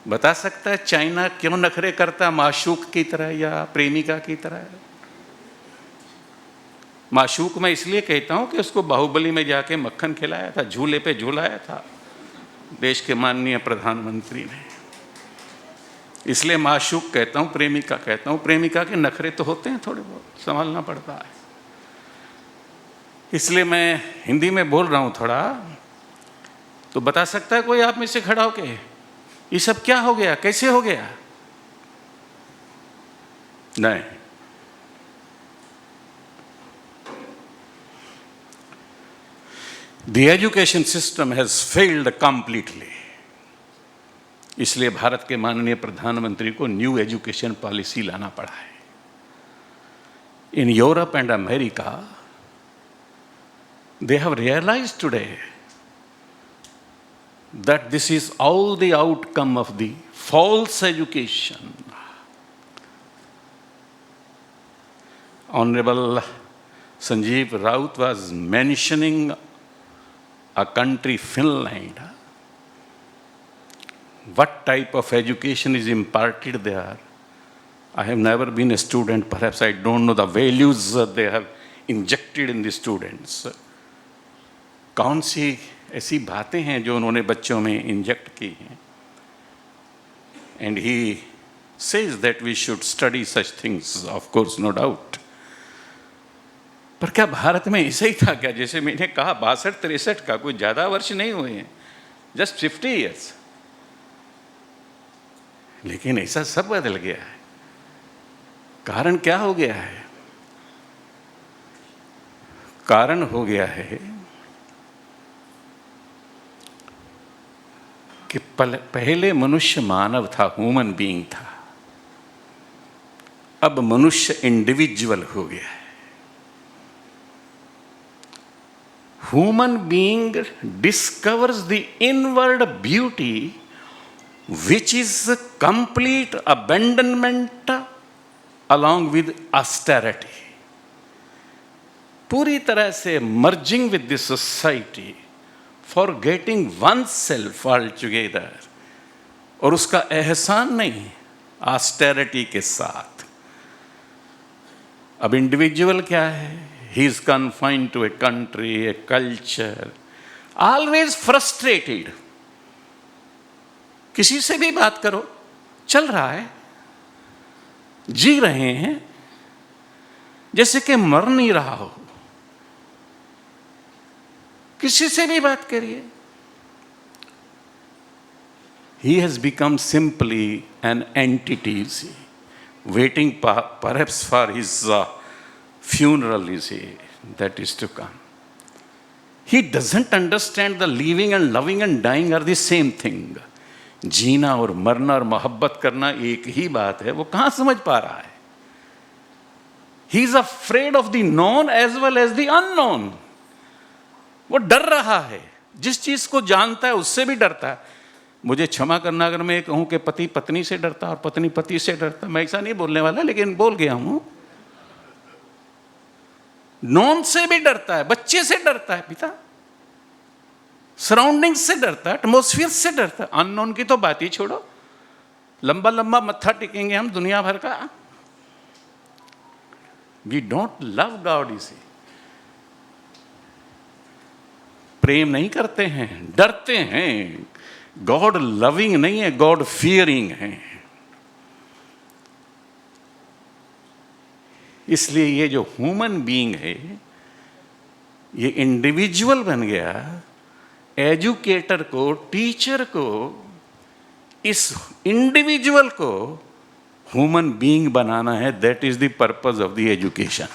बता सकता है चाइना क्यों नखरे करता माशूक की तरह या प्रेमिका की तरह? माशूक मैं इसलिए कहता हूं कि उसको बाहुबली में जाके मक्खन खिलाया था, झूले पे झूलाया था देश के माननीय प्रधानमंत्री ने, इसलिए माशूक कहता हूं, प्रेमिका कहता हूं। प्रेमिका के नखरे तो होते हैं, थोड़े बहुत संभालना पड़ता है, इसलिए मैं हिंदी में बोल रहा हूं थोड़ा। तो बता सकता है कोई आप में से खड़ा होके ये सब क्या हो गया, कैसे हो गया? नहीं, The education system has failed completely. इसलिए भारत के माननीय प्रधानमंत्री को न्यू एजुकेशन पॉलिसी लाना पड़ा है। In Europe and America, they have realized today that this is all the outcome of the false education. Honorable Sanjeev Raut was mentioning a country, Finland. What type of education is imparted there? I have never been a student, perhaps I don't know the values they have injected in the students. कौन सी ऐसी बातें हैं जो उन्होंने बच्चों में inject की हैं? And he says that we should study such things, of course, no doubt. पर क्या भारत में ऐसा ही था क्या? जैसे मैंने कहा 62-63 का, कोई ज्यादा वर्ष नहीं हुए हैं, जस्ट 50 years, लेकिन ऐसा सब बदल गया है। कारण क्या हो गया है? कारण हो गया है कि पहले मनुष्य मानव था, ह्यूमन बीइंग था, अब मनुष्य इंडिविजुअल हो गया है। Human being discovers the inward beauty, which is complete abandonment along with austerity. पूरी तरह से merging with the society, forgetting oneself altogether, और उसका एहसान नहीं, austerity के साथ। अब इंडिविजुअल क्या है? He is confined to a country, a culture, always frustrated. किसी से भी बात करो, चल रहा है, जी रहे हैं, जैसे कि मर नहीं रहा हो। किसी से भी बात करिए, he has become simply an entity, waiting perhaps for his funeral, that is to come. He doesn't understand the living and loving and dying are the same thing. जीना और मरना और मोहब्बत करना एक ही बात है, वो कहां समझ पा रहा है? He is afraid of the known as well as the unknown. वो डर रहा है, जिस चीज को जानता है उससे भी डरता है। मुझे क्षमा करना अगर मैं कहूं कि पति पत्नी से डरता और पत्नी पति से डरता, मैं ऐसा नहीं बोलने वाला, लेकिन बोल गया हूं। नॉन से भी डरता है, बच्चे से डरता है पिता, सराउंडिंग से डरता है, एटमोस्फियर से डरता है। अननोन की तो बात ही छोड़ो, लंबा लंबा मत्था टेकेंगे हम दुनिया भर का। वी डोंट लव गॉड, इसे प्रेम नहीं करते हैं, डरते हैं। गॉड लविंग नहीं है, गॉड फियरिंग है। इसलिए ये जो ह्यूमन बीइंग है, ये इंडिविजुअल बन गया। एजुकेटर को, टीचर को, इस इंडिविजुअल को ह्यूमन बीइंग बनाना है। That is the purpose of the education.